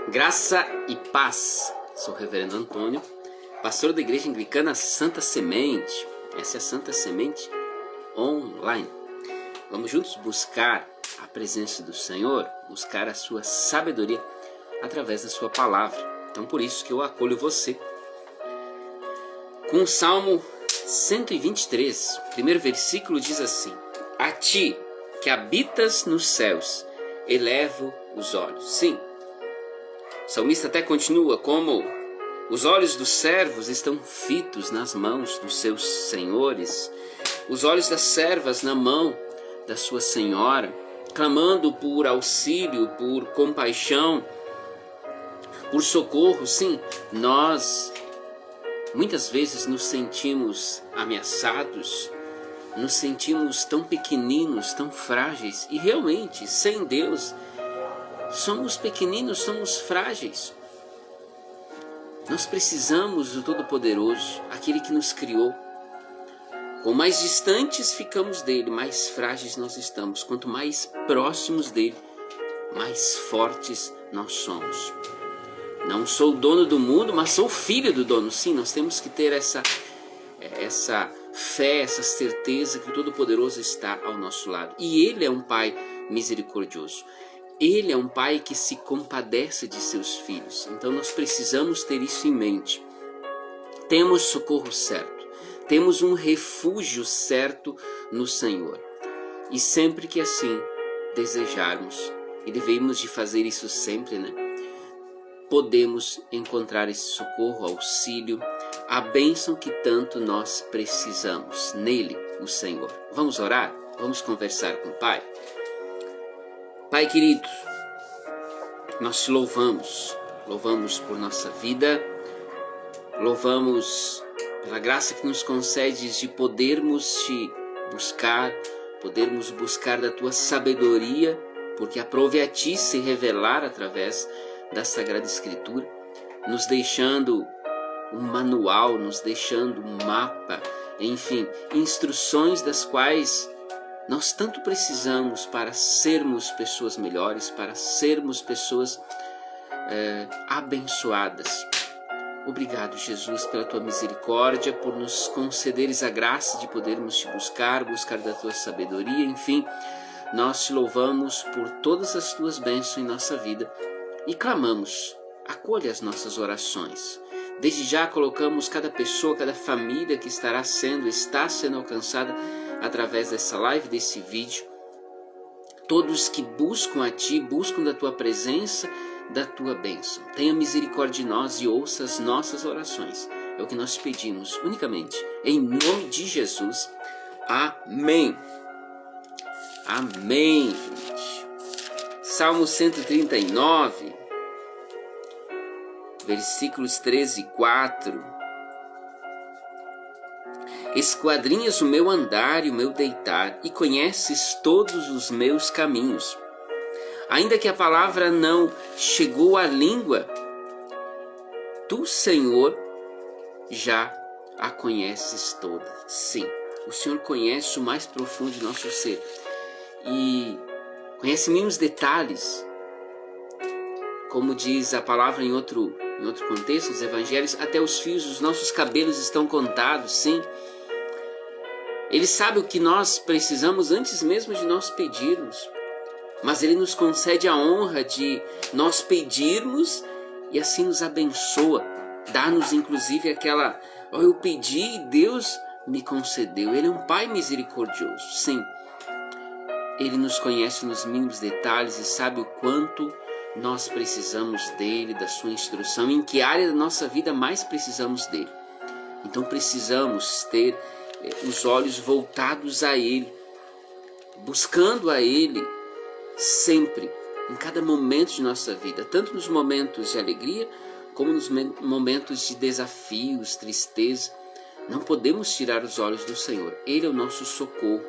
Graça e paz. Sou o Reverendo Antônio, pastor da Igreja Anglicana Santa Semente. Essa é a Santa Semente Online. Vamos juntos buscar a presença do Senhor, buscar a sua sabedoria através da sua palavra. Então por isso que eu acolho você com o Salmo 123. O primeiro versículo diz assim: A ti que habitas nos céus, elevo os olhos. Sim, o salmista até continua: como os olhos dos servos estão fitos nas mãos dos seus senhores, os olhos das servas na mão da sua senhora, clamando por auxílio, por compaixão, por socorro. Sim, nós muitas vezes nos sentimos ameaçados, nos sentimos tão pequeninos, tão frágeis, e realmente, sem Deus, somos pequeninos, somos frágeis. Nós precisamos do Todo-Poderoso, aquele que nos criou. Quanto mais distantes ficamos dele, mais frágeis nós estamos. Quanto mais próximos dele, mais fortes nós somos. Não sou o dono do mundo, mas sou filho do dono. Sim, nós temos que ter essa fé, essa certeza que o Todo-Poderoso está ao nosso lado. E Ele é um Pai misericordioso. Ele é um Pai que se compadece de seus filhos. Então nós precisamos ter isso em mente. Temos socorro certo. Temos um refúgio certo no Senhor. E sempre que assim desejarmos, e devemos de fazer isso sempre, né? Podemos encontrar esse socorro, auxílio, a bênção que tanto nós precisamos. Nele, o Senhor. Vamos orar? Vamos conversar com o Pai? Pai querido, nós te louvamos por nossa vida, louvamos pela graça que nos concedes de podermos te buscar, podermos buscar da tua sabedoria, porque aprove a ti se revelar através da Sagrada Escritura, nos deixando um manual, nos deixando um mapa, enfim, instruções das quais nós tanto precisamos para sermos pessoas melhores, para sermos pessoas abençoadas. Obrigado, Jesus, pela tua misericórdia, por nos concederes a graça de podermos te buscar da tua sabedoria, enfim, nós te louvamos por todas as tuas bênçãos em nossa vida e clamamos, acolha as nossas orações. Desde já colocamos cada pessoa, cada família que está sendo alcançada através dessa live, desse vídeo. Todos que buscam a ti, buscam da tua presença, da tua bênção. Tenha misericórdia de nós e ouça as nossas orações. É o que nós pedimos unicamente, em nome de Jesus. Amém. Amém, gente. Salmo 139, versículos 13 e 4. Esquadrinhas o meu andar e o meu deitar, e conheces todos os meus caminhos. Ainda que a palavra não chegou à língua, tu, Senhor, já a conheces toda. Sim, o Senhor conhece o mais profundo de nosso ser e conhece mínimos detalhes. Como diz a palavra em outro contexto, os evangelhos, até os fios dos nossos cabelos estão contados. Sim, Ele sabe o que nós precisamos antes mesmo de nós pedirmos, mas Ele nos concede a honra de nós pedirmos e assim nos abençoa, dá-nos inclusive aquela: eu pedi e Deus me concedeu. Ele é um Pai misericordioso. Sim, Ele nos conhece nos mínimos detalhes e sabe o quanto nós precisamos dele, da sua instrução, em que área da nossa vida mais precisamos dele. Então precisamos ter os olhos voltados a ele, buscando a ele sempre, em cada momento de nossa vida, tanto nos momentos de alegria, como nos momentos de desafios, tristeza. Não podemos tirar os olhos do Senhor. Ele é o nosso socorro,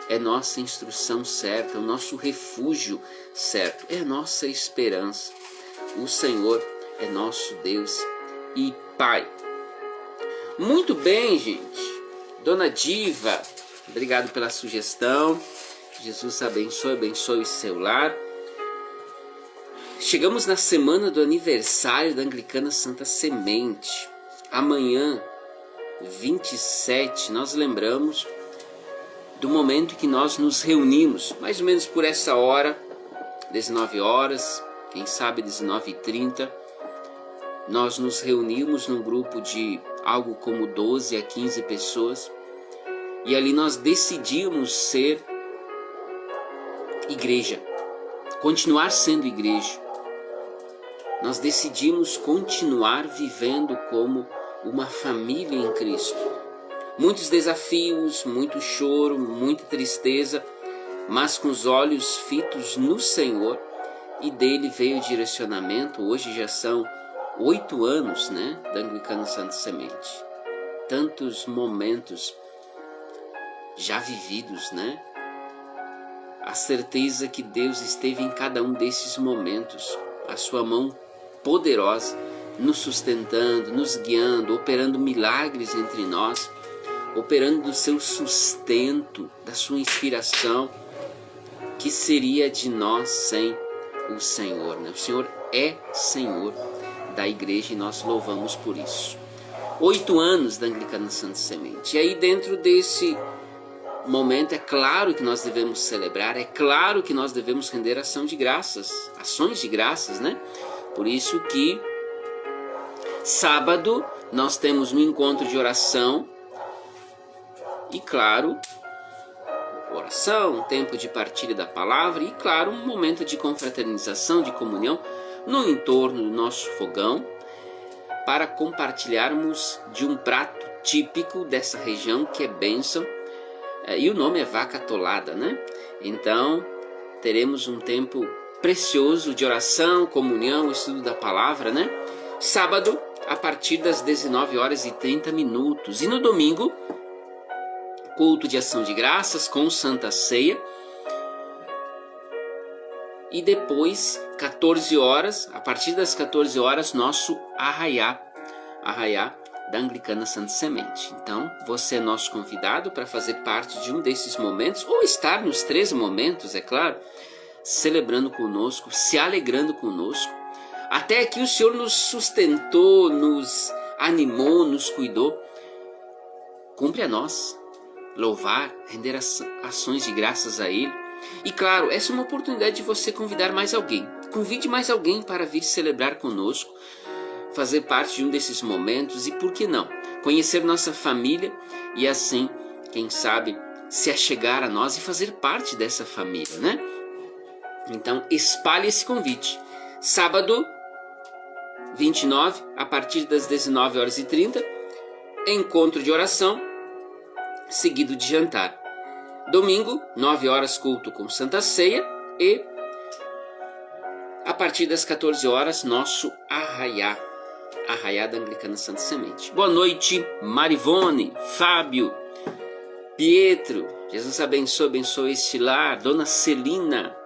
é nossa instrução certa, é o nosso refúgio certo, é a nossa esperança. O Senhor é nosso Deus e Pai. Muito bem, gente. Dona Diva, obrigado pela sugestão. Jesus abençoe o seu lar. Chegamos na semana do aniversário da Anglicana Santa Semente. Amanhã, 27, nós lembramos do momento que nós nos reunimos, mais ou menos por essa hora, 19 horas, quem sabe 19h30, nós nos reunimos num grupo de algo como 12 a 15 pessoas e ali nós decidimos ser igreja, continuar sendo igreja. Nós decidimos continuar vivendo como uma família em Cristo. Muitos desafios, muito choro, muita tristeza, mas com os olhos fitos no Senhor, e dele veio o direcionamento. Hoje já são 8 anos, né, da Anglicana Santa Semente. Tantos momentos já vividos, né? A certeza que Deus esteve em cada um desses momentos, a sua mão poderosa, nos sustentando, nos guiando, operando milagres entre nós, operando do seu sustento, da sua inspiração. Que seria de nós sem o Senhor, né? O Senhor é Senhor da igreja e nós louvamos por isso. 8 anos da Anglicana Santa Semente. E aí dentro desse momento é claro que nós devemos celebrar, é claro que nós devemos render ação de graças, ações de graças, né? Por isso que sábado nós temos um encontro de oração e, claro, oração, um tempo de partilha da palavra e, claro, um momento de confraternização, de comunhão no entorno do nosso fogão para compartilharmos de um prato típico dessa região que é bênção, e o nome é vaca atolada, né? Então teremos um tempo precioso de oração, comunhão, estudo da palavra, né? Sábado a partir das 19h30 e no domingo culto de ação de graças com Santa Ceia. E depois, 14 horas, a partir das 14 horas, nosso arraiá da Anglicana Santa Semente. Então, você é nosso convidado para fazer parte de um desses momentos, ou estar nos 3 momentos, é claro, celebrando conosco, se alegrando conosco. Até aqui o Senhor nos sustentou, nos animou, nos cuidou. Cumpre a nós louvar, render ações de graças a Ele. E claro, essa é uma oportunidade de você convidar mais alguém. Convide mais alguém para vir celebrar conosco, fazer parte de um desses momentos e, por que não, conhecer nossa família e assim, quem sabe, se achegar a nós e fazer parte dessa família, né? Então, espalhe esse convite. Sábado, 29, a partir das 19h30, encontro de oração, seguido de jantar. Domingo, 9 horas, culto com Santa Ceia e a partir das 14 horas, nosso arraiá da Anglicana Santa Semente. Boa noite, Marivone, Fábio, Pietro, Jesus abençoe este lar, Dona Celina,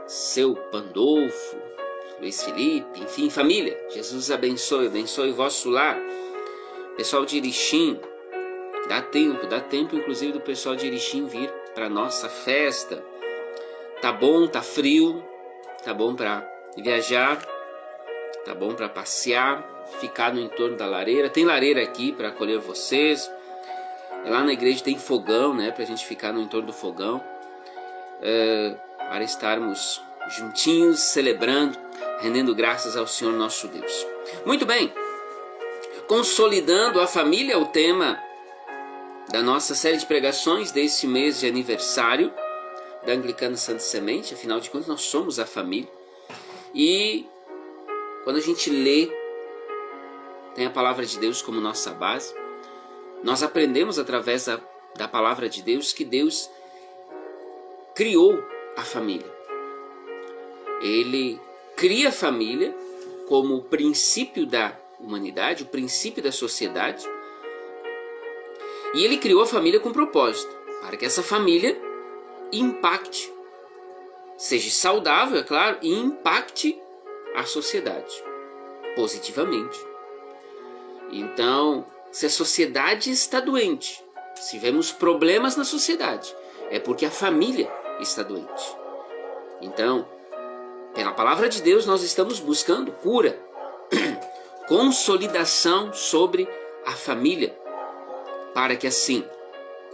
seu Pandolfo, Luiz Felipe, enfim, família, Jesus abençoe o vosso lar. Pessoal de Erechim, dá tempo inclusive do pessoal de Erechim vir para nossa festa. Tá bom, tá frio, tá bom para viajar, tá bom para passear, ficar no entorno da lareira. Tem lareira aqui para acolher vocês. Lá na igreja tem fogão, né, para a gente ficar no entorno do fogão, para estarmos juntinhos, celebrando, rendendo graças ao Senhor nosso Deus. Muito bem, consolidando a família, o tema da nossa série de pregações desse mês de aniversário da Anglicana Santa Semente. Afinal de contas, nós somos a família. E quando a gente lê, tem a palavra de Deus como nossa base, nós aprendemos através da palavra de Deus que Deus criou a família. Ele cria a família como o princípio da humanidade, o princípio da sociedade. E Ele criou a família com propósito, para que essa família impacte, seja saudável, é claro, e impacte a sociedade positivamente. Então, se a sociedade está doente, se vemos problemas na sociedade, é porque a família está doente. Então, pela palavra de Deus, nós estamos buscando cura, consolidação sobre a família, para que assim,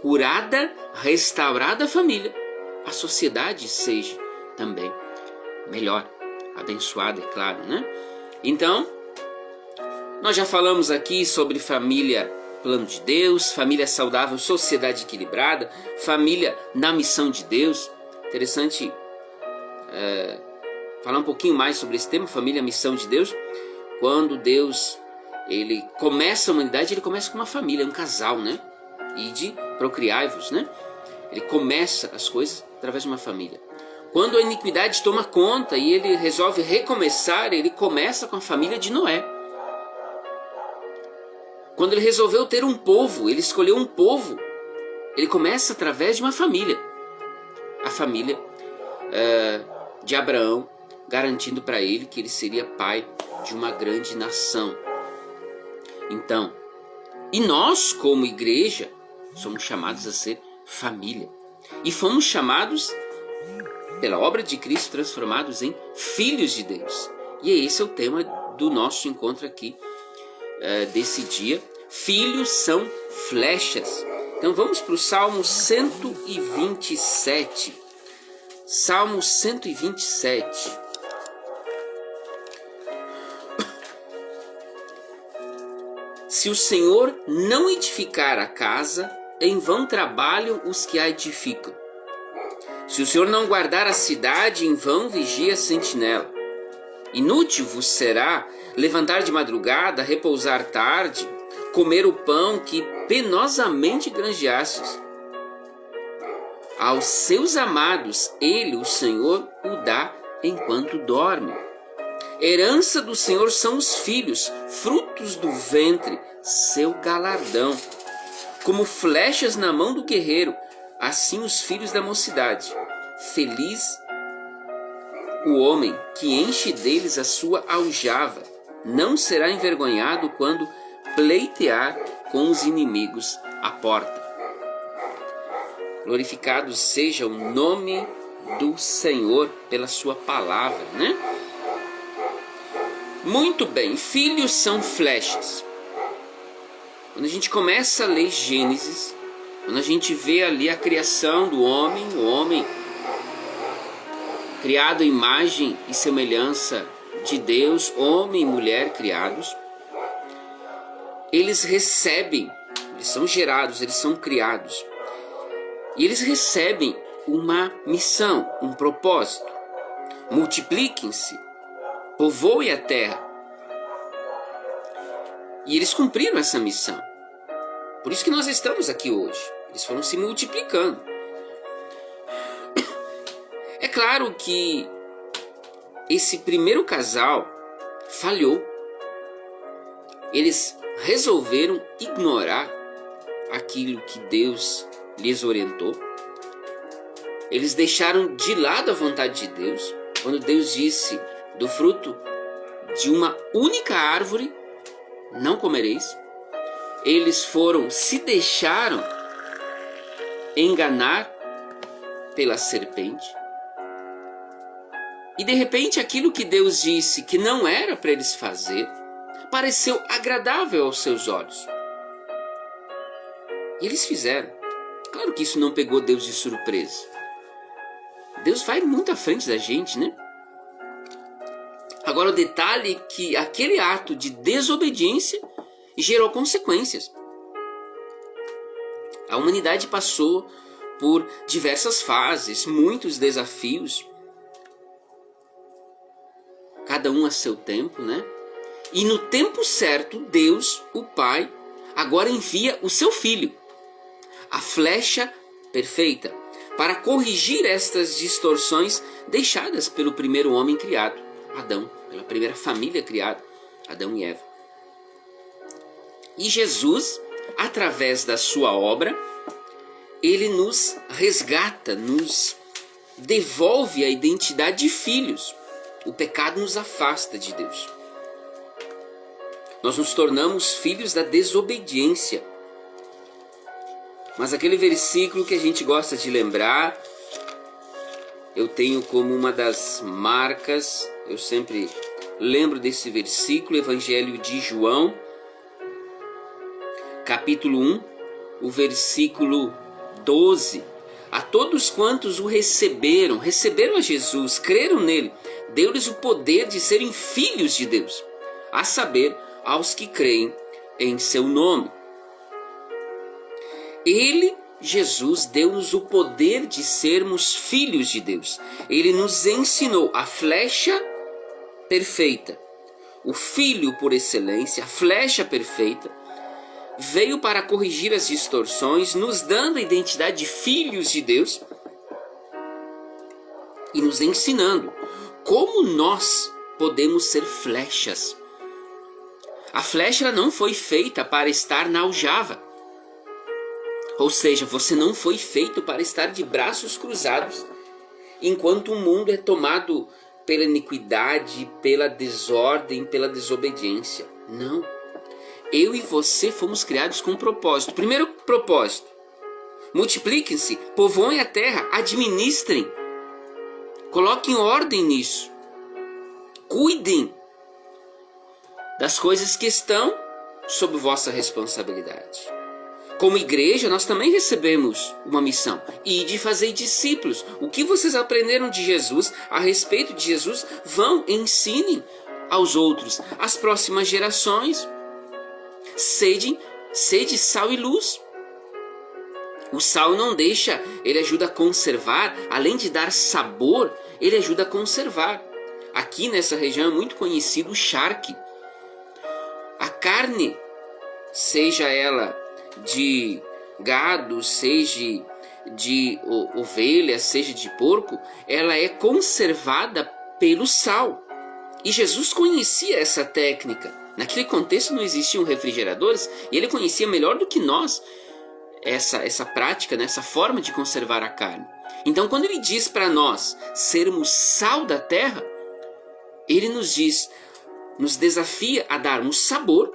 curada, restaurada a família, a sociedade seja também melhor, abençoada, é claro, né? Então, nós já falamos aqui sobre família, plano de Deus, família saudável, sociedade equilibrada, família na missão de Deus. Interessante falar um pouquinho mais sobre esse tema, família, missão de Deus. Quando Deus ele começa a humanidade, ele começa com uma família, um casal, né? Ide, procriai-vos, né? Ele começa as coisas através de uma família. Quando a iniquidade toma conta e ele resolve recomeçar, ele começa com a família de Noé. Quando ele resolveu ter um povo, ele escolheu um povo, ele começa através de uma família. A família de Abraão, garantindo para ele que ele seria pai de uma grande nação. Então, e nós como igreja somos chamados a ser família. E fomos chamados, pela obra de Cristo, transformados em filhos de Deus. E esse é o tema do nosso encontro aqui, desse dia. Filhos são flechas. Então vamos para o Salmo 127. Salmo 127. Se o Senhor não edificar a casa, em vão trabalham os que a edificam. Se o Senhor não guardar a cidade, em vão vigia a sentinela. Inútil vos será levantar de madrugada, repousar tarde, comer o pão que penosamente granjeastes. Aos seus amados, ele, o Senhor, o dá enquanto dorme. Herança do Senhor são os filhos, frutos do ventre, seu galardão. Como flechas na mão do guerreiro, assim os filhos da mocidade. Feliz o homem que enche deles a sua aljava. Não será envergonhado quando pleitear com os inimigos à porta. Glorificado seja o nome do Senhor pela sua palavra, né? Muito bem, filhos são flechas. Quando a gente começa a ler Gênesis, quando a gente vê ali a criação do homem, o homem criado à imagem e semelhança de Deus, homem e mulher criados, eles recebem, eles são gerados, eles são criados, e eles recebem uma missão, um propósito. Multipliquem-se, povoem a terra. E eles cumpriram essa missão. Por isso que nós estamos aqui hoje. Eles foram se multiplicando. É claro que esse primeiro casal falhou. Eles resolveram ignorar aquilo que Deus lhes orientou. Eles deixaram de lado a vontade de Deus. Quando Deus disse: do fruto de uma única árvore não comereis, eles se deixaram enganar pela serpente. E de repente aquilo que Deus disse que não era para eles fazer, pareceu agradável aos seus olhos. E eles fizeram. Claro que isso não pegou Deus de surpresa. Deus vai muito à frente da gente, né? Agora o detalhe é que aquele ato de desobediência gerou consequências. A humanidade passou por diversas fases, muitos desafios, cada um a seu tempo, né? E no tempo certo, Deus, o Pai, agora envia o seu Filho, a flecha perfeita, para corrigir estas distorções deixadas pelo primeiro homem criado, Adão, pela primeira família criada, Adão e Eva. E Jesus, através da sua obra, ele nos resgata, nos devolve a identidade de filhos. O pecado nos afasta de Deus. Nós nos tornamos filhos da desobediência. Mas aquele versículo que a gente gosta de lembrar, eu tenho como uma das marcas, eu sempre lembro desse versículo, Evangelho de João, capítulo 1, o versículo 12. A todos quantos o receberam a Jesus, creram nele, deu-lhes o poder de serem filhos de Deus, a saber, aos que creem em seu nome. Ele, Jesus, deu-nos o poder de sermos filhos de Deus. Ele nos ensinou a flecha perfeita. O Filho por excelência, a flecha perfeita, veio para corrigir as distorções, nos dando a identidade de filhos de Deus e nos ensinando como nós podemos ser flechas. A flecha ela não foi feita para estar na aljava. Ou seja, você não foi feito para estar de braços cruzados, enquanto o mundo é tomado pela iniquidade, pela desordem, pela desobediência. Não. Eu e você fomos criados com um propósito. Primeiro propósito: multipliquem-se, povoem a terra, administrem, coloquem ordem nisso, cuidem das coisas que estão sob vossa responsabilidade. Como igreja, nós também recebemos uma missão: e de fazer discípulos. O que vocês aprenderam de Jesus, a respeito de Jesus, vão, ensinem aos outros, às próximas gerações. Sede sal e luz. O sal não deixa, ele ajuda a conservar, além de dar sabor, ele ajuda a conservar. Aqui nessa região é muito conhecido o charque. A carne, seja ela de gado, seja de ovelha, seja de porco, ela é conservada pelo sal. E Jesus conhecia essa técnica. Naquele contexto não existiam refrigeradores e ele conhecia melhor do que nós essa prática, essa forma de conservar a carne. Então, quando ele diz para nós sermos sal da terra, ele nos diz, nos desafia a darmos sabor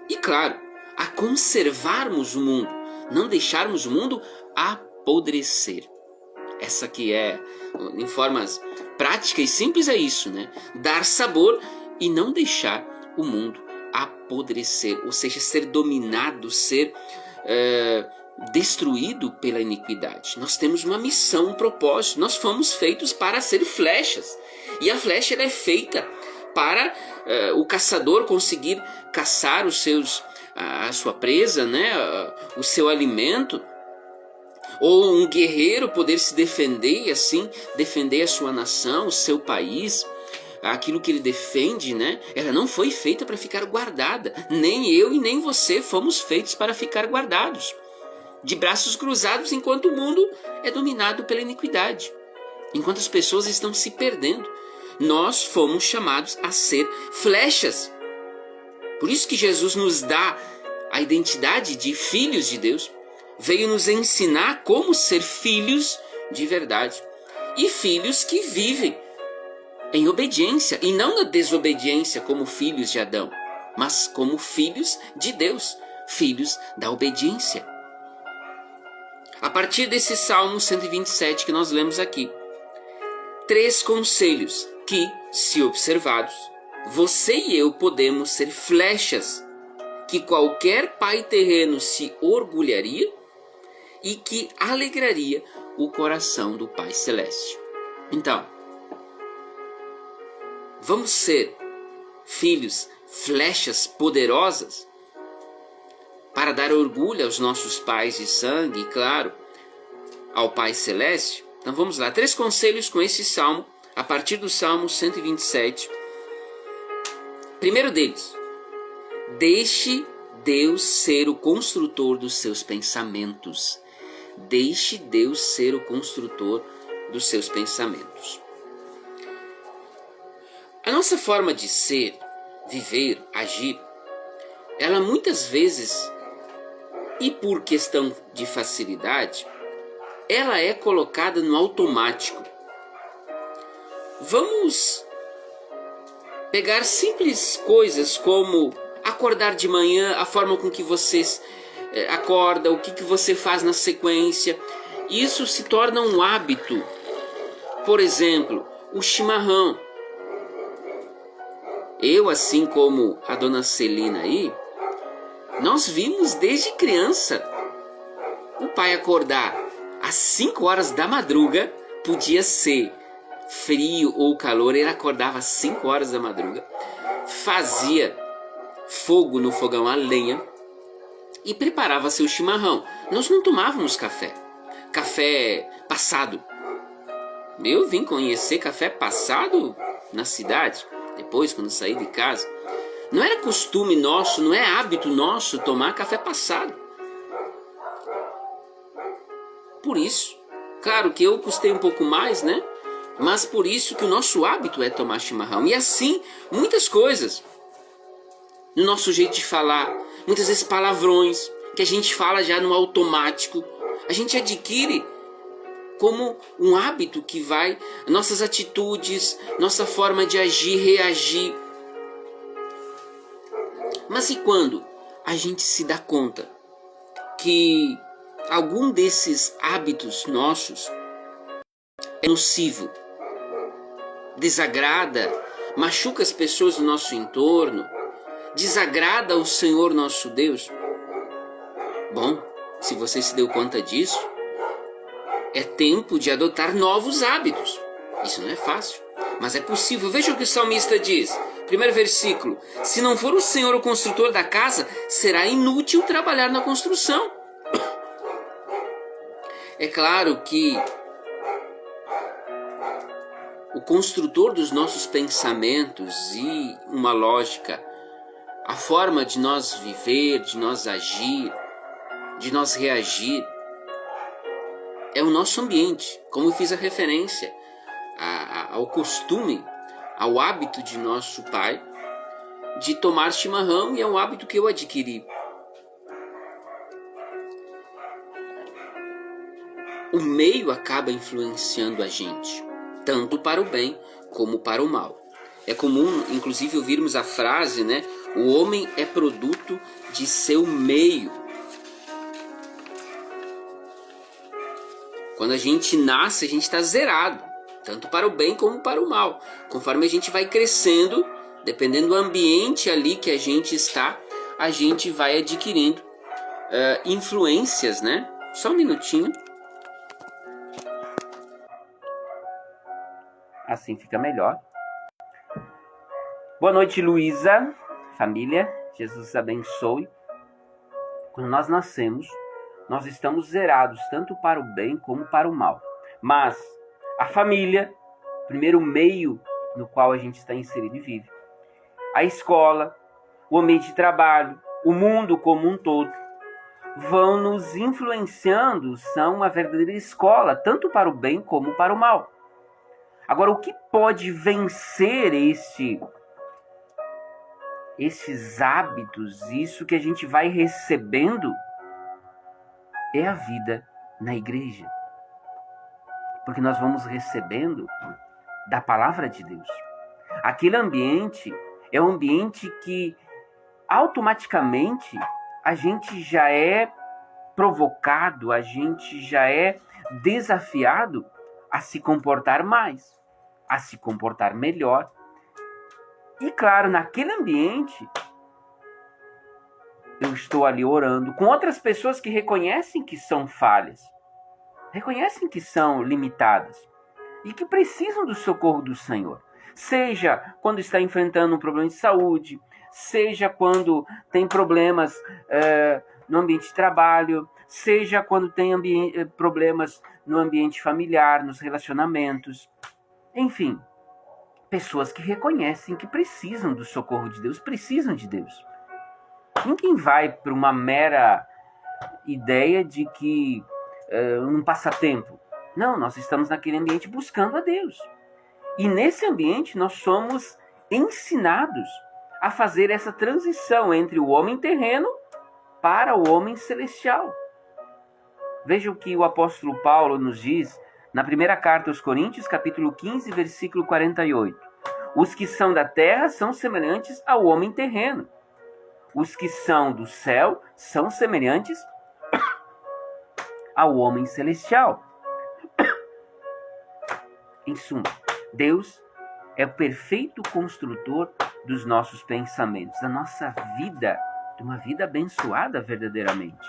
e, claro, a conservarmos o mundo, não deixarmos o mundo apodrecer. Essa que é, em formas práticas e simples, é isso, né? Dar sabor e não deixar o mundo apodrecer, ou seja, ser dominado, ser destruído pela iniquidade. Nós temos uma missão, um propósito. Nós fomos feitos para ser flechas. E a flecha ela é feita para o caçador conseguir caçar a sua presa, né? O seu alimento. Ou um guerreiro poder se defender e assim defender a sua nação, o seu país. Aquilo que ele defende, né? Ela não foi feita para ficar guardada. Nem eu e nem você fomos feitos para ficar guardados, de braços cruzados, enquanto o mundo é dominado pela iniquidade, enquanto as pessoas estão se perdendo. Nós fomos chamados a ser flechas. Por isso que Jesus nos dá a identidade de filhos de Deus. Veio nos ensinar como ser filhos de verdade. E filhos que vivem em obediência, e não na desobediência como filhos de Adão, mas como filhos de Deus, filhos da obediência. A partir desse Salmo 127 que nós lemos aqui, 3 conselhos que, se observados, você e eu podemos ser flechas que qualquer pai terreno se orgulharia e que alegraria o coração do Pai Celeste. Então, vamos ser filhos, flechas poderosas para dar orgulho aos nossos pais de sangue e, claro, ao Pai Celeste? Então vamos lá, 3 conselhos com esse salmo, a partir do Salmo 127. Primeiro deles: deixe Deus ser o construtor dos seus pensamentos. Deixe Deus ser o construtor dos seus pensamentos. A nossa forma de ser, viver, agir, ela muitas vezes, e por questão de facilidade, ela é colocada no automático. Vamos pegar simples coisas como acordar de manhã, a forma com que você acorda, o que você faz na sequência. Isso se torna um hábito Por exemplo, o chimarrão. Eu, assim como a dona Celina aí, nós vimos desde criança o pai acordar às 5 horas da madruga, podia ser frio ou calor, ele acordava às 5 horas da madruga, fazia fogo no fogão a lenha e preparava seu chimarrão. Nós não tomávamos café passado. Eu vim conhecer café passado na cidade, depois quando saí de casa. Não era costume nosso, não é hábito nosso tomar café passado. Por isso, claro que eu custei um pouco mais, né? Mas por isso que o nosso hábito é tomar chimarrão. E assim, muitas coisas. No nosso jeito de falar, muitas vezes palavrões, que a gente fala já no automático. A gente adquire como um hábito que vai, nossas atitudes, nossa forma de agir, reagir. Mas e quando a gente se dá conta que algum desses hábitos nossos é nocivo, desagrada, machuca as pessoas do nosso entorno, desagrada ao Senhor nosso Deus? Bom, se você se deu conta disso, é tempo de adotar novos hábitos. Isso não é fácil, mas é possível. Veja o que o salmista diz. Primeiro versículo. Se não for o Senhor o construtor da casa, será inútil trabalhar na construção. É claro que o construtor dos nossos pensamentos e uma lógica, a forma de nós viver, de nós agir, de nós reagir, é o nosso ambiente, como eu fiz a referência ao costume, ao hábito de nosso pai de tomar chimarrão, e é um hábito que eu adquiri. O meio acaba influenciando a gente, tanto para o bem como para o mal. É comum, inclusive, ouvirmos a frase, né? O homem é produto de seu meio. Quando a gente nasce, a gente está zerado, tanto para o bem como para o mal. Conforme a gente vai crescendo, dependendo do ambiente ali que a gente está, a gente vai adquirindo influências, né? Só um minutinho. Assim fica melhor. Boa noite, Luísa, família. Jesus abençoe. Quando nós nascemos, nós estamos zerados tanto para o bem como para o mal. Mas a família, primeiro meio no qual a gente está inserido e vive, a escola, o ambiente de trabalho, o mundo como um todo, vão nos influenciando, são uma verdadeira escola, tanto para o bem como para o mal. Agora, o que pode vencer esses hábitos, isso que a gente vai recebendo, é a vida na igreja. Porque nós vamos recebendo da palavra de Deus. Aquele ambiente é um ambiente que automaticamente a gente já é provocado, a gente já é desafiado a se comportar mais, a se comportar melhor. E claro, naquele ambiente, eu estou ali orando com outras pessoas que reconhecem que são falhas, reconhecem que são limitadas e que precisam do socorro do Senhor. Seja quando está enfrentando um problema de saúde, seja quando tem problemas no ambiente de trabalho, seja quando tem problemas no ambiente familiar, nos relacionamentos. Enfim, pessoas que reconhecem que precisam do socorro de Deus, precisam de Deus. Ninguém vai para uma mera ideia de que um passatempo. Não, nós estamos naquele ambiente buscando a Deus. E nesse ambiente nós somos ensinados a fazer essa transição entre o homem terreno para o homem celestial. Veja o que o apóstolo Paulo nos diz na primeira carta aos Coríntios, capítulo 15, versículo 48. Os que são da terra são semelhantes ao homem terreno. Os que são do céu são semelhantes ao homem celestial. Em suma, Deus é o perfeito construtor dos nossos pensamentos, da nossa vida, de uma vida abençoada verdadeiramente.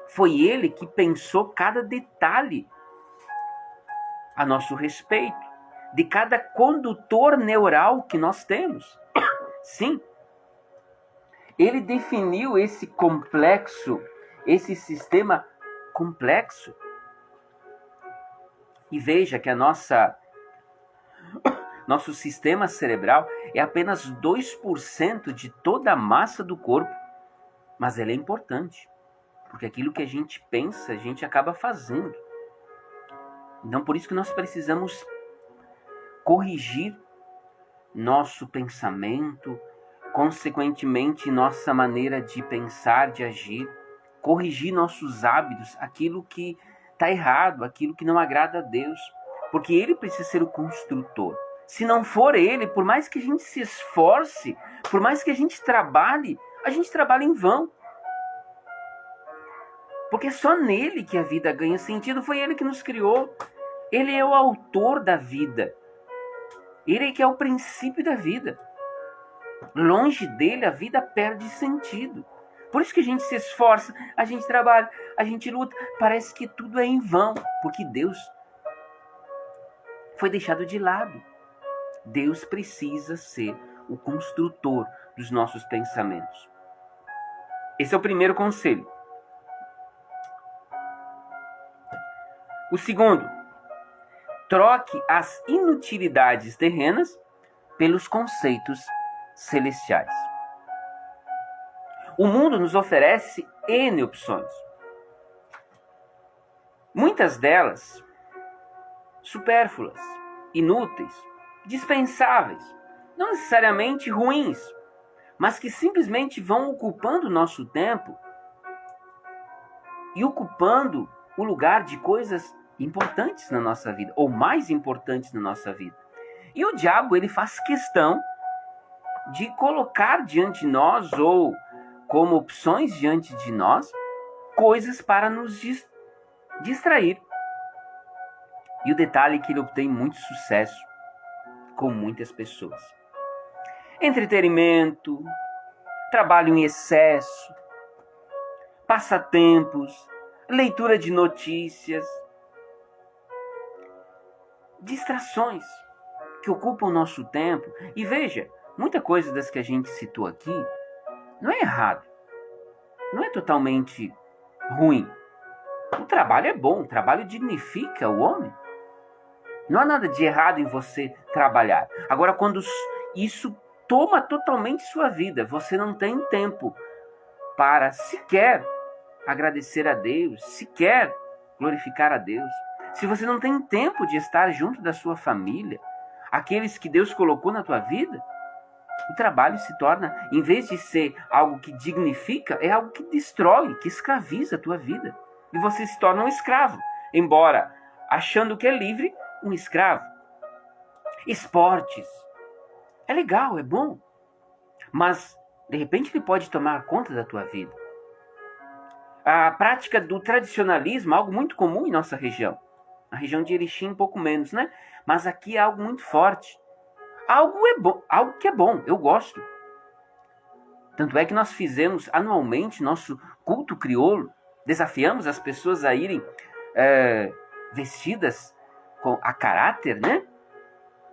Foi Ele que pensou cada detalhe a nosso respeito, de cada condutor neural que nós temos. Sim, Ele definiu esse complexo, esse sistema complexo. E veja que nosso sistema cerebral é apenas 2% de toda a massa do corpo, mas ele é importante, porque aquilo que a gente pensa, a gente acaba fazendo. Então, por isso que nós precisamos corrigir nosso pensamento, consequentemente, nossa maneira de pensar, de agir, corrigir nossos hábitos, aquilo que está errado, aquilo que não agrada a Deus, porque Ele precisa ser o construtor. Se não for Ele, por mais que a gente se esforce, por mais que a gente trabalha em vão. Porque é só nele que a vida ganha sentido, foi Ele que nos criou. Ele é o autor da vida. Ele é que é o princípio da vida. Longe dele, a vida perde sentido. Por isso que a gente se esforça, a gente trabalha, a gente luta. Parece que tudo é em vão, porque Deus foi deixado de lado. Deus precisa ser o construtor dos nossos pensamentos. Esse é o primeiro conselho. O segundo, troque as inutilidades terrenas pelos conceitos celestiais. O mundo nos oferece N opções. Muitas delas supérfluas, inúteis, dispensáveis, não necessariamente ruins, mas que simplesmente vão ocupando o nosso tempo e ocupando o lugar de coisas importantes na nossa vida, ou mais importantes na nossa vida. E o diabo, ele faz questão de colocar diante de nós, ou como opções diante de nós, coisas para nos distrair. E o detalhe é que ele obtém muito sucesso com muitas pessoas. Entretenimento, trabalho em excesso, passatempos, leitura de notícias, distrações que ocupam o nosso tempo. E veja, muita coisa das que a gente citou aqui não é errado, não é totalmente ruim. O trabalho é bom, o trabalho dignifica o homem. Não há nada de errado em você trabalhar. Agora, quando isso toma totalmente sua vida, você não tem tempo para sequer agradecer a Deus, sequer glorificar a Deus. Se você não tem tempo de estar junto da sua família, aqueles que Deus colocou na tua vida, o trabalho se torna, em vez de ser algo que dignifica, é algo que destrói, que escraviza a tua vida. E você se torna um escravo, embora achando que é livre, um escravo. Esportes. É legal, é bom. Mas, de repente, ele pode tomar conta da tua vida. A prática do tradicionalismo é algo muito comum em nossa região. Na região de Erechim, um pouco menos, né? Mas aqui é algo muito forte. Algo que é bom, eu gosto. Tanto é que nós fizemos anualmente nosso culto crioulo. Desafiamos as pessoas a irem vestidas a caráter, né?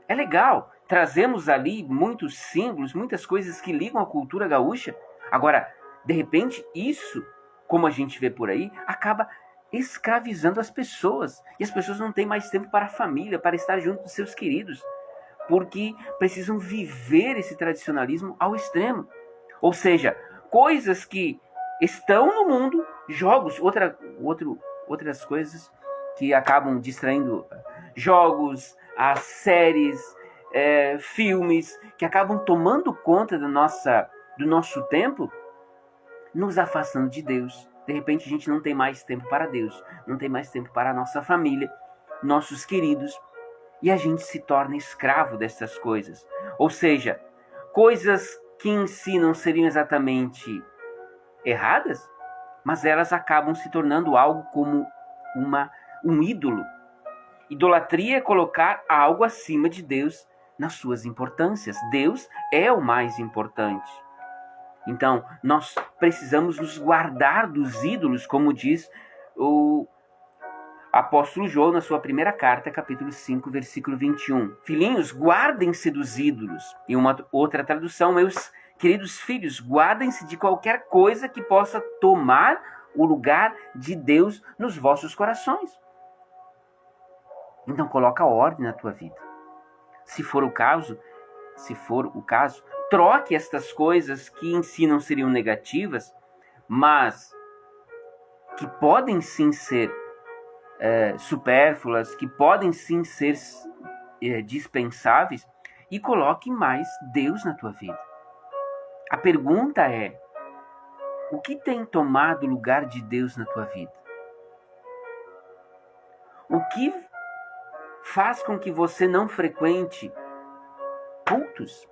É legal. Trazemos ali muitos símbolos, muitas coisas que ligam a cultura gaúcha. Agora, de repente, isso, como a gente vê por aí, acaba escravizando as pessoas. E as pessoas não têm mais tempo para a família, para estar junto dos seus queridos, porque precisam viver esse tradicionalismo ao extremo. Ou seja, coisas que estão no mundo, jogos, outras coisas que acabam distraindo, jogos, as séries, filmes, que acabam tomando conta do nosso tempo, nos afastando de Deus. De repente a gente não tem mais tempo para Deus, não tem mais tempo para a nossa família, nossos queridos, e a gente se torna escravo dessas coisas. Ou seja, coisas que em si não seriam exatamente erradas, mas elas acabam se tornando algo como um ídolo. Idolatria é colocar algo acima de Deus nas suas importâncias. Deus é o mais importante. Então, nós precisamos nos guardar dos ídolos, como diz o apóstolo João na sua primeira carta, capítulo 5, versículo 21. Filhinhos, guardem-se dos ídolos. E uma outra tradução, meus queridos filhos, guardem-se de qualquer coisa que possa tomar o lugar de Deus nos vossos corações. Então coloca ordem na tua vida. Se for o caso, troque estas coisas que em si não seriam negativas, mas que podem sim ser supérfluas, que podem sim ser dispensáveis, e coloque mais Deus na tua vida. A pergunta é: o que tem tomado o lugar de Deus na tua vida? O que faz com que você não frequente cultos,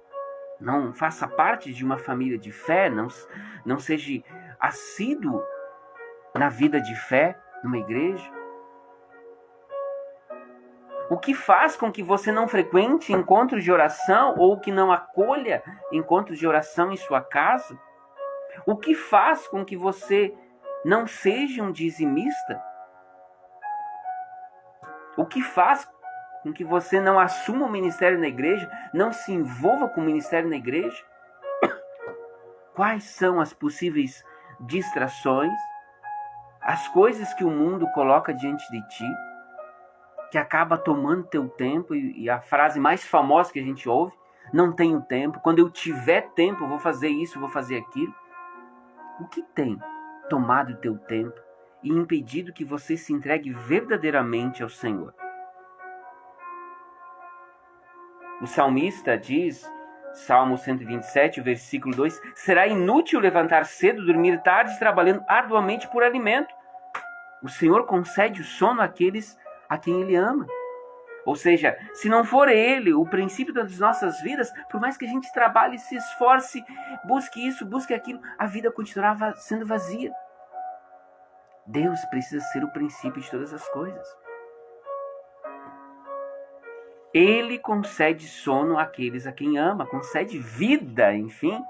não faça parte de uma família de fé, não seja assíduo na vida de fé, numa igreja? O que faz com que você não frequente encontros de oração ou que não acolha encontros de oração em sua casa? O que faz com que você não seja um dizimista? O que faz com que você não assuma o ministério na igreja, não se envolva com o ministério na igreja? Quais são as possíveis distrações, as coisas que o mundo coloca diante de ti, que acaba tomando teu tempo? E a frase mais famosa que a gente ouve: não tenho tempo, quando eu tiver tempo eu vou fazer isso, eu vou fazer aquilo. O que tem tomado o teu tempo e impedido que você se entregue verdadeiramente ao Senhor? O salmista diz, Salmo 127, versículo 2, será inútil levantar cedo, dormir tarde, trabalhando arduamente por alimento. O Senhor concede o sono àqueles a quem Ele ama. Ou seja, se não for Ele o princípio das nossas vidas, por mais que a gente trabalhe, se esforce, busque isso, busque aquilo, a vida continuará sendo vazia. Deus precisa ser o princípio de todas as coisas. Ele concede sono àqueles a quem ama, concede vida, enfim,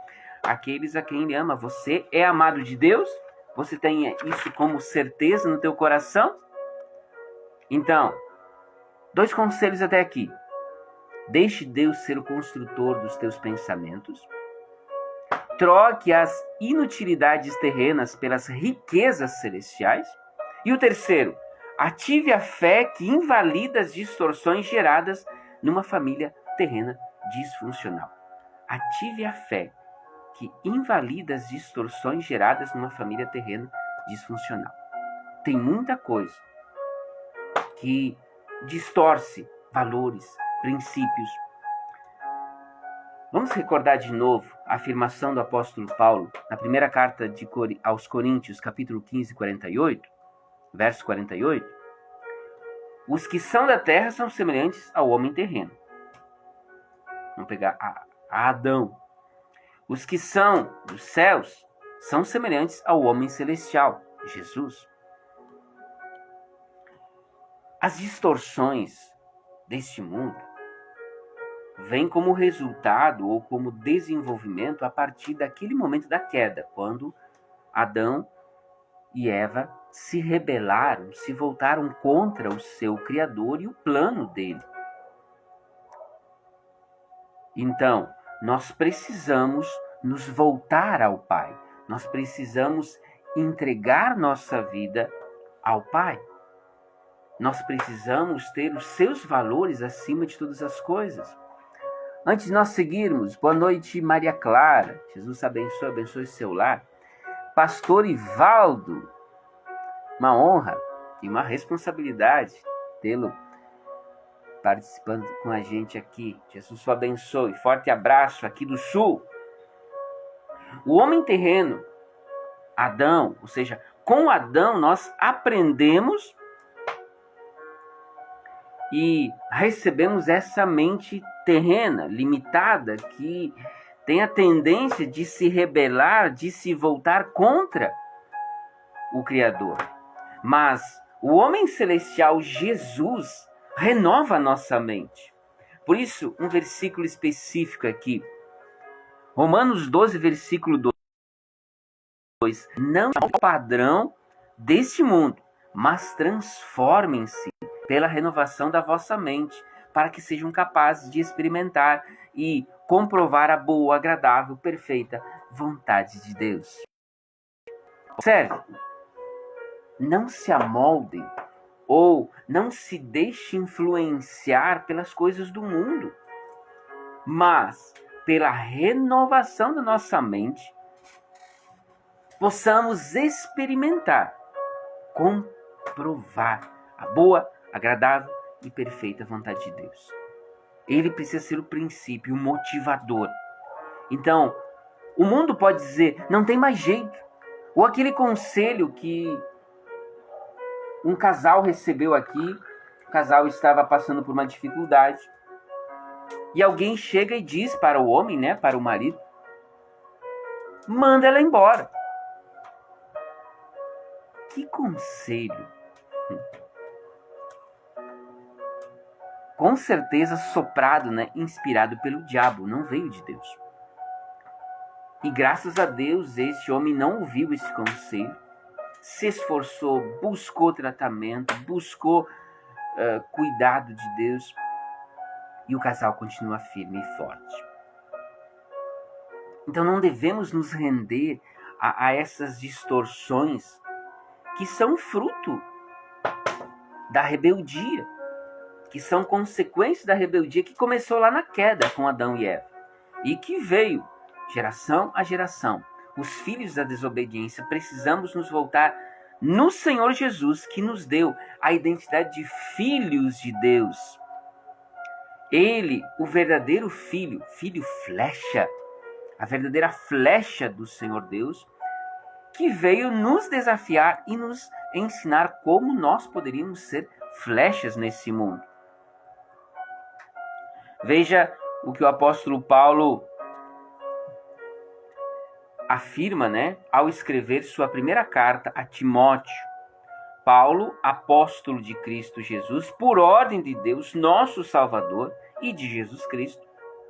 àqueles a quem Ele ama. Você é amado de Deus? Você tem isso como certeza no teu coração? Então, 2 conselhos até aqui. Deixe Deus ser o construtor dos teus pensamentos. Troque as inutilidades terrenas pelas riquezas celestiais. E o terceiro, ative a fé que invalida as distorções geradas numa família terrena disfuncional. Ative a fé que invalida as distorções geradas numa família terrena disfuncional. Tem muita coisa que distorce valores, princípios. Vamos recordar de novo a afirmação do apóstolo Paulo na primeira carta aos Coríntios, capítulo 15, 48, verso 48. Os que são da terra são semelhantes ao homem terreno. Vamos pegar a Adão. Os que são dos céus são semelhantes ao homem celestial, Jesus. As distorções deste mundo vêm como resultado ou como desenvolvimento a partir daquele momento da queda, quando Adão e Eva se rebelaram, se voltaram contra o seu Criador e o plano dele. Então, nós precisamos nos voltar ao Pai. Nós precisamos entregar nossa vida ao Pai. Nós precisamos ter os seus valores acima de todas as coisas. Antes de nós seguirmos, boa noite, Maria Clara. Jesus abençoe seu lar. Pastor Ivaldo, uma honra e uma responsabilidade tê-lo participando com a gente aqui. Jesus o abençoe. Forte abraço aqui do Sul. O homem terreno, Adão, ou seja, com Adão nós aprendemos e recebemos essa mente terrena, limitada, que tem a tendência de se rebelar, de se voltar contra o Criador. Mas o homem celestial, Jesus, renova a nossa mente. Por isso, um versículo específico aqui, Romanos 12, versículo 2, não é o padrão deste mundo, mas transformem-se pela renovação da vossa mente, para que sejam capazes de experimentar e comprovar a boa, agradável, perfeita vontade de Deus. Observe, não se amoldem ou não se deixe influenciar pelas coisas do mundo, mas pela renovação da nossa mente, possamos experimentar, comprovar a boa, agradável e perfeita vontade de Deus. Ele precisa ser o princípio, o motivador. Então, o mundo pode dizer, não tem mais jeito. Ou aquele conselho que um casal recebeu aqui, o casal estava passando por uma dificuldade, e alguém chega e diz para o homem, né, para o marido, manda ela embora. Que conselho! Com certeza soprado, né, inspirado pelo diabo, não veio de Deus. E graças a Deus, este homem não ouviu esse conselho, se esforçou, buscou tratamento, buscou cuidado de Deus, e o casal continua firme e forte. Então não devemos nos render a essas distorções que são fruto da rebeldia, que são consequências da rebeldia que começou lá na queda com Adão e Eva, e que veio geração a geração. Os filhos da desobediência, precisamos nos voltar no Senhor Jesus, que nos deu a identidade de filhos de Deus. Ele, o verdadeiro filho, filho flecha, a verdadeira flecha do Senhor Deus, que veio nos desafiar e nos ensinar como nós poderíamos ser flechas nesse mundo. Veja o que o apóstolo Paulo afirma, né, ao escrever sua primeira carta a Timóteo. Paulo, apóstolo de Cristo Jesus, por ordem de Deus, nosso Salvador, e de Jesus Cristo,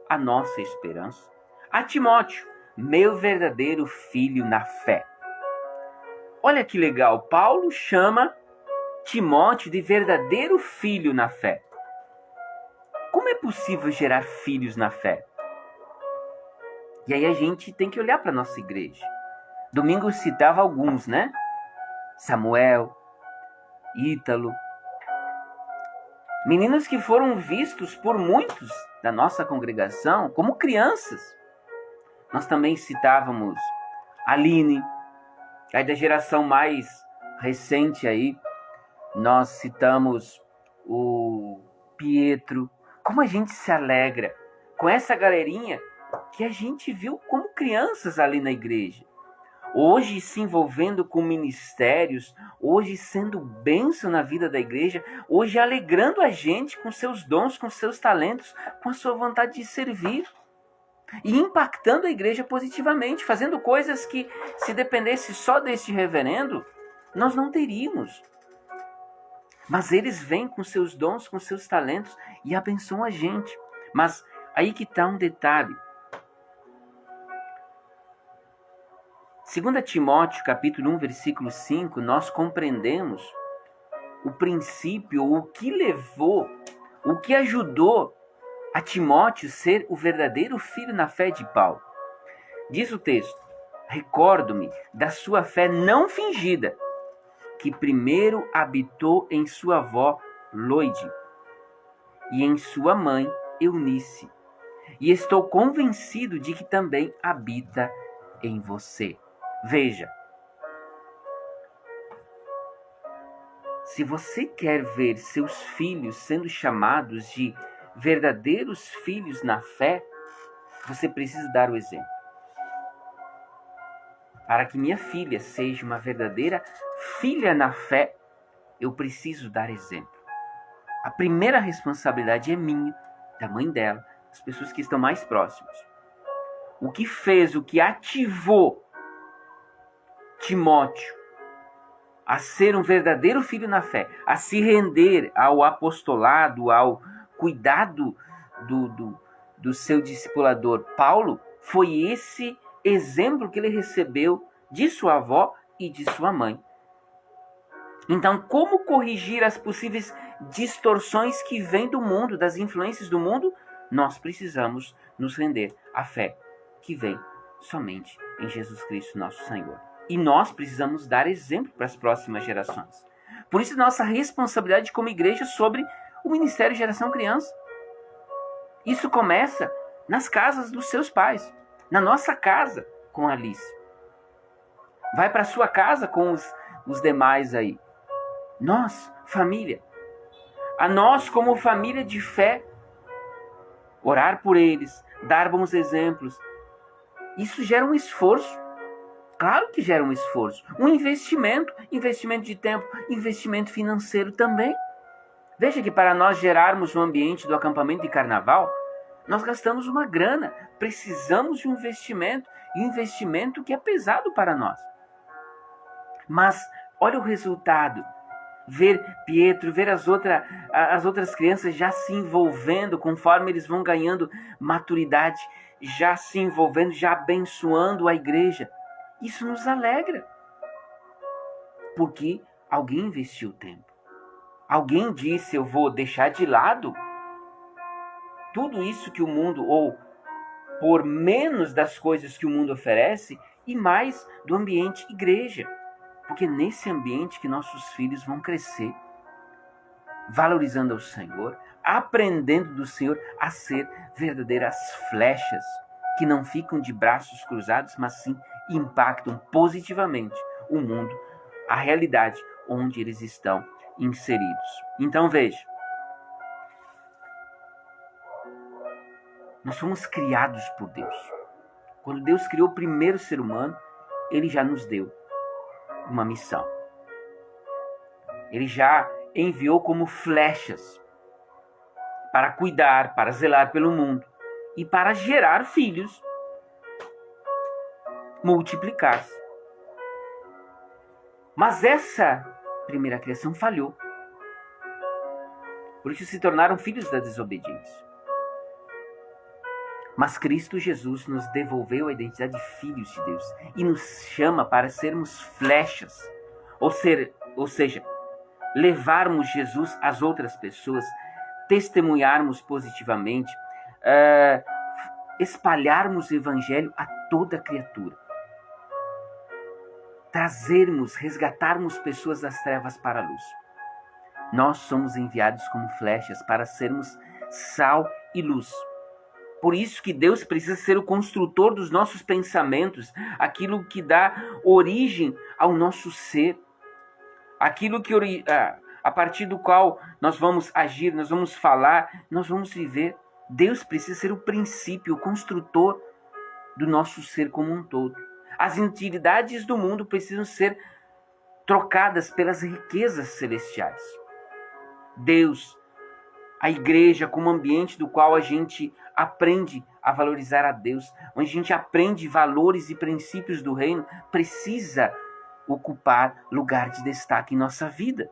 a nossa esperança. A Timóteo, meu verdadeiro filho na fé. Olha que legal, Paulo chama Timóteo de verdadeiro filho na fé. Como é possível gerar filhos na fé? E aí a gente tem que olhar para a nossa igreja. Domingo eu citava alguns, né? Samuel, Ítalo. Meninos que foram vistos por muitos da nossa congregação como crianças. Nós também citávamos Aline. Aí da geração mais recente aí, nós citamos o Pietro. Como a gente se alegra com essa galerinha que a gente viu como crianças ali na igreja. Hoje se envolvendo com ministérios, hoje sendo bênção na vida da igreja, hoje alegrando a gente com seus dons, com seus talentos, com a sua vontade de servir. E impactando a igreja positivamente, fazendo coisas que, se dependesse só deste reverendo, nós não teríamos. Mas eles vêm com seus dons, com seus talentos e abençoam a gente. Mas aí que está um detalhe. 2 Timóteo, capítulo 1, versículo 5, nós compreendemos o princípio, o que levou, o que ajudou a Timóteo ser o verdadeiro filho na fé de Paulo. Diz o texto: recordo-me da sua fé não fingida, que primeiro habitou em sua avó Loide e em sua mãe Eunice, e estou convencido de que também habita em você. Veja, se você quer ver seus filhos sendo chamados de verdadeiros filhos na fé, você precisa dar o exemplo. Para que minha filha seja uma verdadeira filha na fé, eu preciso dar exemplo. A primeira responsabilidade é minha, da mãe dela, das pessoas que estão mais próximas. O que fez, o que ativou Timóteo a ser um verdadeiro filho na fé, a se render ao apostolado, ao cuidado do seu discipulador Paulo, foi esse exemplo que ele recebeu de sua avó e de sua mãe. Então, como corrigir as possíveis distorções que vêm do mundo, das influências do mundo? Nós precisamos nos render à fé que vem somente em Jesus Cristo, nosso Senhor. E nós precisamos dar exemplo para as próximas gerações. Por isso, nossa responsabilidade como igreja sobre o Ministério Geração Criança. Isso começa nas casas dos seus pais, na nossa casa com a Alice. Vai para a sua casa com os demais aí. Nós, família, a nós como família de fé, orar por eles, dar bons exemplos, isso gera um esforço. Claro que gera um esforço. Um investimento de tempo, investimento financeiro também. Veja que para nós gerarmos o ambiente do acampamento de carnaval, nós gastamos uma grana, precisamos de um investimento, e um investimento que é pesado para nós. Mas olha o resultado. Ver Pietro, ver as outras crianças já se envolvendo, conforme eles vão ganhando maturidade, já se envolvendo, já abençoando a igreja. Isso nos alegra. Porque alguém investiu tempo. Alguém disse, eu vou deixar de lado tudo isso que o mundo, ou por menos das coisas que o mundo oferece, e mais do ambiente igreja. Porque é nesse ambiente que nossos filhos vão crescer, valorizando ao Senhor, aprendendo do Senhor a ser verdadeiras flechas, que não ficam de braços cruzados, mas sim impactam positivamente o mundo, a realidade onde eles estão inseridos. Então veja, nós somos criados por Deus. Quando Deus criou o primeiro ser humano, Ele já nos deu uma missão. Ele já enviou como flechas para cuidar, para zelar pelo mundo e para gerar filhos, multiplicar-se. Mas essa primeira criação falhou. Por isso se tornaram filhos da desobediência. Mas Cristo Jesus nos devolveu a identidade de filhos de Deus e nos chama para sermos flechas, ou seja, levarmos Jesus às outras pessoas, testemunharmos positivamente, espalharmos o evangelho a toda criatura, trazermos, resgatarmos pessoas das trevas para a luz. Nós somos enviados como flechas para sermos sal e luz. Por isso que Deus precisa ser o construtor dos nossos pensamentos, aquilo que dá origem ao nosso ser, aquilo que a partir do qual nós vamos agir, nós vamos falar, nós vamos viver. Deus precisa ser o princípio, o construtor do nosso ser como um todo. As utilidades do mundo precisam ser trocadas pelas riquezas celestiais. Deus, a igreja como ambiente do qual a gente aprende a valorizar a Deus, onde a gente aprende valores e princípios do reino, precisa ocupar lugar de destaque em nossa vida.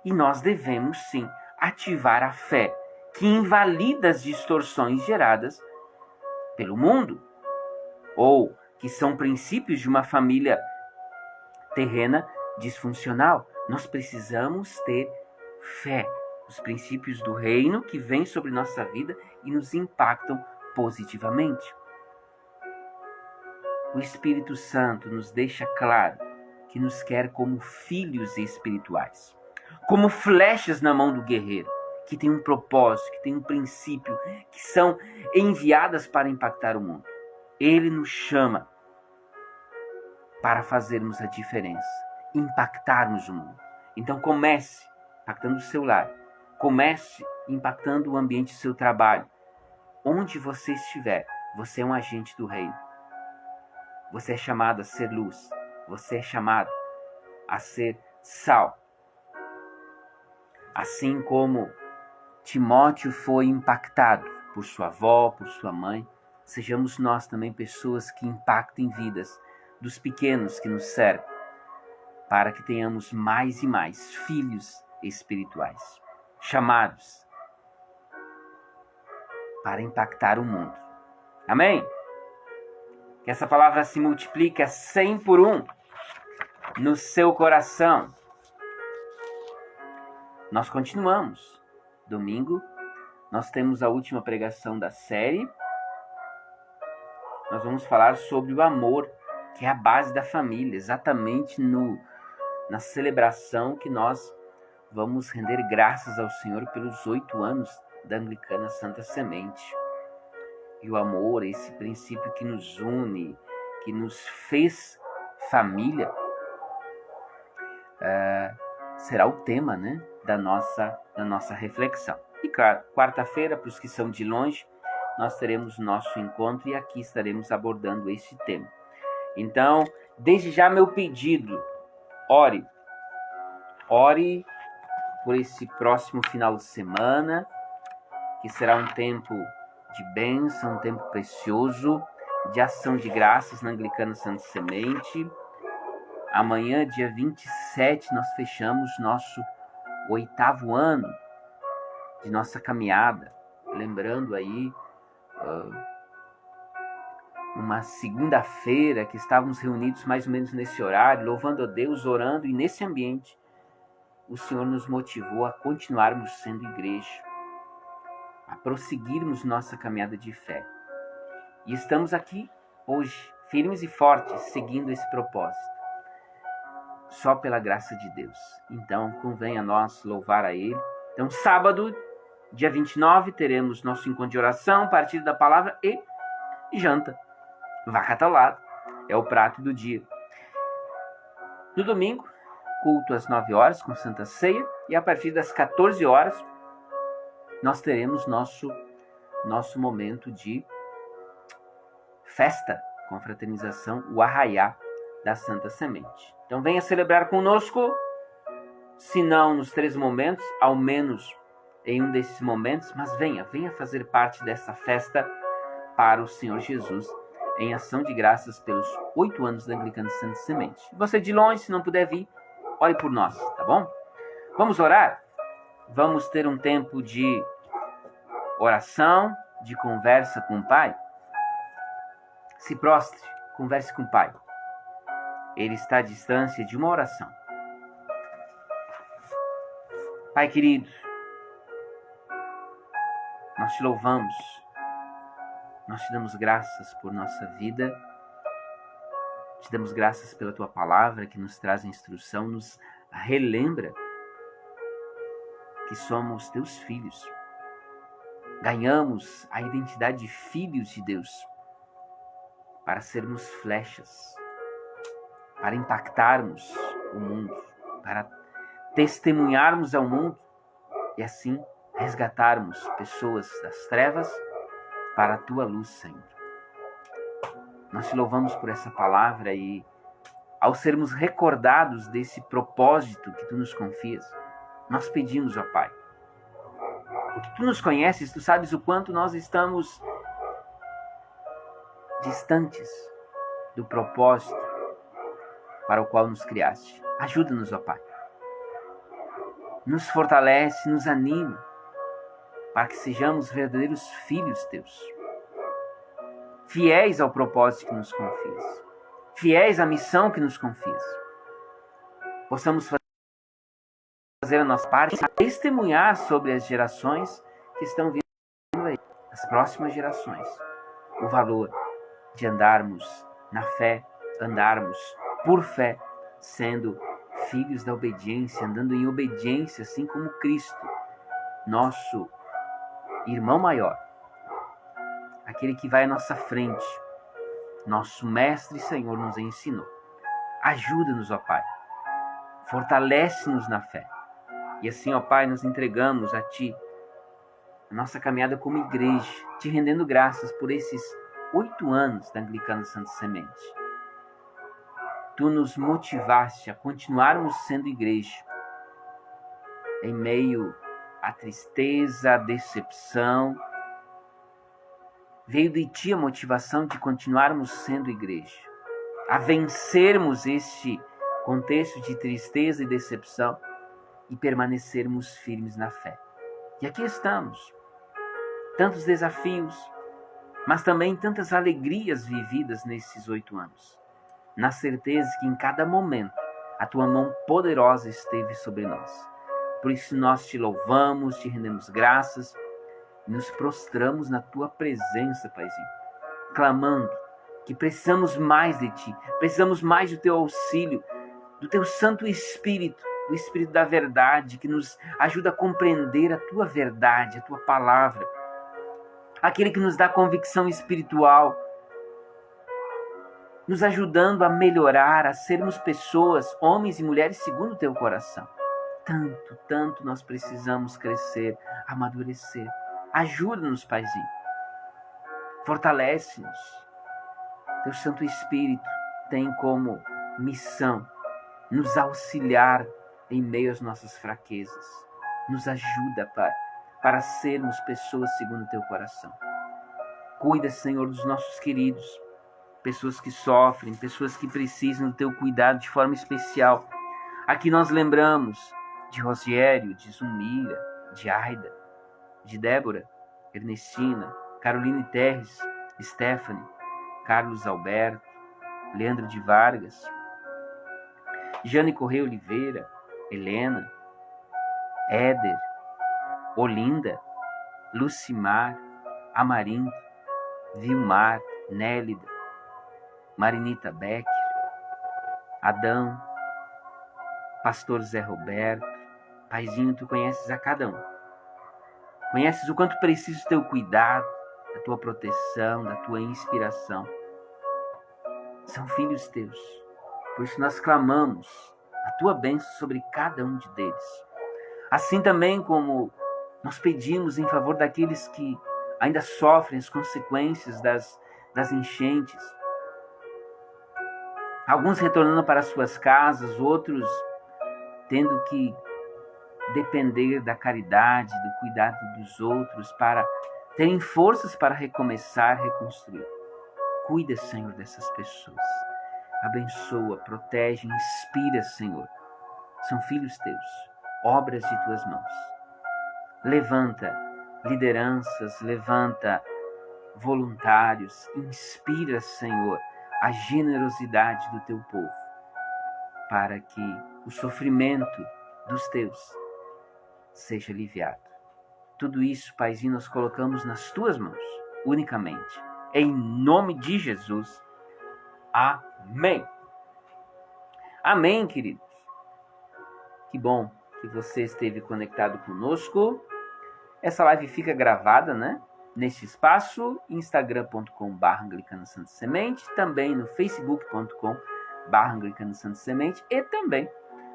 E nós devemos sim ativar a fé que invalida as distorções geradas pelo mundo, ou que são princípios de uma família terrena disfuncional. Nós precisamos ter fé, os princípios do reino que vêm sobre nossa vida e nos impactam positivamente. O Espírito Santo nos deixa claro que nos quer como filhos espirituais, como flechas na mão do guerreiro, que tem um propósito, que tem um princípio, que são enviadas para impactar o mundo. Ele nos chama para fazermos a diferença, impactarmos o mundo. Então comece impactando o seu lar, comece impactando o ambiente do seu trabalho. Onde você estiver, você é um agente do reino. Você é chamado a ser luz, você é chamado a ser sal. Assim como Timóteo foi impactado por sua avó, por sua mãe, sejamos nós também pessoas que impactem vidas dos pequenos que nos cercam, para que tenhamos mais e mais filhos espirituais, chamados para impactar o mundo. Amém? Que essa palavra se multiplique a 100 por 1 no seu coração. Nós continuamos. Domingo, nós temos a última pregação da série. Nós vamos falar sobre o amor, que é a base da família, exatamente na celebração que nós vamos render graças ao Senhor pelos 8 anos da Anglicana Santa Semente. E o amor, esse princípio que nos une, que nos fez família, será o tema, né, da nossa reflexão. E claro, quarta-feira, para os que são de longe, nós teremos nosso encontro e aqui estaremos abordando esse tema. Então, desde já meu pedido, ore por esse próximo final de semana, que será um tempo de bênção, um tempo precioso, de ação de graças na Anglicana Santa Semente. Amanhã, dia 27, nós fechamos nosso 8º ano de nossa caminhada. Lembrando aí, uma segunda-feira que estávamos reunidos mais ou menos nesse horário, louvando a Deus, orando, e nesse ambiente o Senhor nos motivou a continuarmos sendo igreja, a prosseguirmos nossa caminhada de fé. E estamos aqui hoje, firmes e fortes, seguindo esse propósito, só pela graça de Deus. Então, convém a nós louvar a Ele. Então, sábado, dia 29, teremos nosso encontro de oração, partilha da palavra e janta. Vaca atolada é o prato do dia. No domingo, culto às 9 horas com Santa Ceia, e a partir das 14 horas nós teremos nosso momento de festa, confraternização, o arraiá da Santa Semente. Então venha celebrar conosco, se não nos 3 momentos, ao menos em um desses momentos, mas venha fazer parte dessa festa para o Senhor Jesus, em ação de graças pelos 8 anos da Anglicana Santa Semente. Você de longe, se não puder vir, ore por nós, tá bom? Vamos orar? Vamos ter um tempo de oração, de conversa com o Pai? Se prostre, converse com o Pai. Ele está à distância de uma oração. Pai querido, nós te louvamos, nós te damos graças por nossa vida, te damos graças pela tua palavra que nos traz a instrução, nos relembra que somos teus filhos. Ganhamos a identidade de filhos de Deus para sermos flechas, para impactarmos o mundo, para testemunharmos ao mundo e assim resgatarmos pessoas das trevas para a tua luz, Senhor. Nós te louvamos por essa palavra e, ao sermos recordados desse propósito que tu nos confias, nós pedimos, ó Pai, porque tu nos conheces, tu sabes o quanto nós estamos distantes do propósito para o qual nos criaste. Ajuda-nos, ó Pai. Nos fortalece, nos anima, para que sejamos verdadeiros filhos teus, fiéis ao propósito que nos confias, fiéis à missão que nos confias. Possamos fazer a nossa parte, a testemunhar sobre as gerações que estão vindo aí, as próximas gerações, o valor de andarmos na fé, andarmos por fé, sendo filhos da obediência, andando em obediência, assim como Cristo, nosso irmão maior, aquele que vai à nossa frente, nosso Mestre e Senhor nos ensinou. Ajuda-nos, ó Pai, fortalece-nos na fé. E assim, ó Pai, nos entregamos a Ti, a nossa caminhada como igreja, Te rendendo graças por esses 8 anos da Anglicana Santa Semente. Tu nos motivaste a continuarmos sendo igreja, em meio à tristeza, à decepção. Veio de Ti a motivação de continuarmos sendo igreja, a vencermos este contextos de tristeza e decepção e permanecermos firmes na fé. E aqui estamos, tantos desafios, mas também tantas alegrias vividas nesses 8 anos, na certeza que em cada momento a tua mão poderosa esteve sobre nós. Por isso nós te louvamos, te rendemos graças e nos prostramos na tua presença, Paizinho, clamando que precisamos mais de ti, precisamos mais do teu auxílio, do teu Santo Espírito, o Espírito da verdade, que nos ajuda a compreender a tua verdade, a tua palavra, aquele que nos dá convicção espiritual, nos ajudando a melhorar, a sermos pessoas, homens e mulheres segundo o teu coração. Tanto nós precisamos crescer, amadurecer. Ajuda-nos, Paizinho. Fortalece-nos. Teu Santo Espírito tem como missão nos auxiliar em meio às nossas fraquezas. Nos ajuda, Pai, para sermos pessoas segundo o teu coração. Cuida, Senhor, dos nossos queridos, pessoas que sofrem, pessoas que precisam do teu cuidado de forma especial. Aqui nós lembramos de Rogério, de Zumira, de Aida, de Débora, Ernestina, Caroline Terres, Stephanie, Carlos Alberto, Leandro de Vargas, Jane Correia Oliveira, Helena, Éder, Olinda, Lucimar, Amarinto, Vilmar, Nélida, Marinita Becker, Adão, Pastor Zé Roberto. Paizinho, tu conheces a cada um. Conheces o quanto preciso do teu cuidado, da tua proteção, da tua inspiração. São filhos teus. Por isso nós clamamos a tua bênção sobre cada um deles. Assim também como nós pedimos em favor daqueles que ainda sofrem as consequências das enchentes. Alguns retornando para suas casas, outros tendo que depender da caridade, do cuidado dos outros, para terem forças para recomeçar, reconstruir. Cuida, Senhor, dessas pessoas. Abençoa, protege, inspira, Senhor. São filhos teus, obras de tuas mãos. Levanta lideranças, levanta voluntários, inspira, Senhor, a generosidade do teu povo, para que o sofrimento dos teus seja aliviado. Tudo isso, Paizinho, nós colocamos nas tuas mãos, unicamente. Em nome de Jesus. Amém. Amém, queridos. Que bom que você esteve conectado conosco. Essa live fica gravada, né? Neste espaço, instagram.com/anglicanosantosemente, também no facebook.com/anglicanosantosemente e também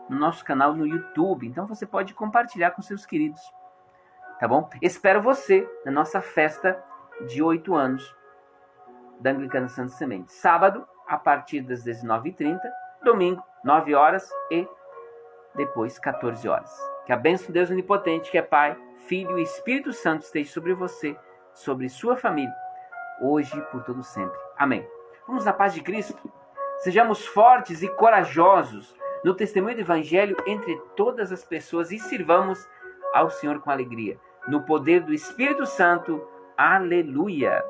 no nosso canal no YouTube. Então você pode compartilhar com seus queridos, tá bom? Espero você na nossa festa de 8 anos da Anglicana Santo Semente. Sábado, a partir das 19h30, domingo, 9 horas e depois 14 horas. Que a bênção de Deus Onipotente, que é Pai, Filho e Espírito Santo esteja sobre você, sobre sua família, hoje e por todo sempre. Amém. Vamos na paz de Cristo. Sejamos fortes e corajosos no testemunho do Evangelho entre todas as pessoas e sirvamos ao Senhor com alegria. No poder do Espírito Santo. Aleluia.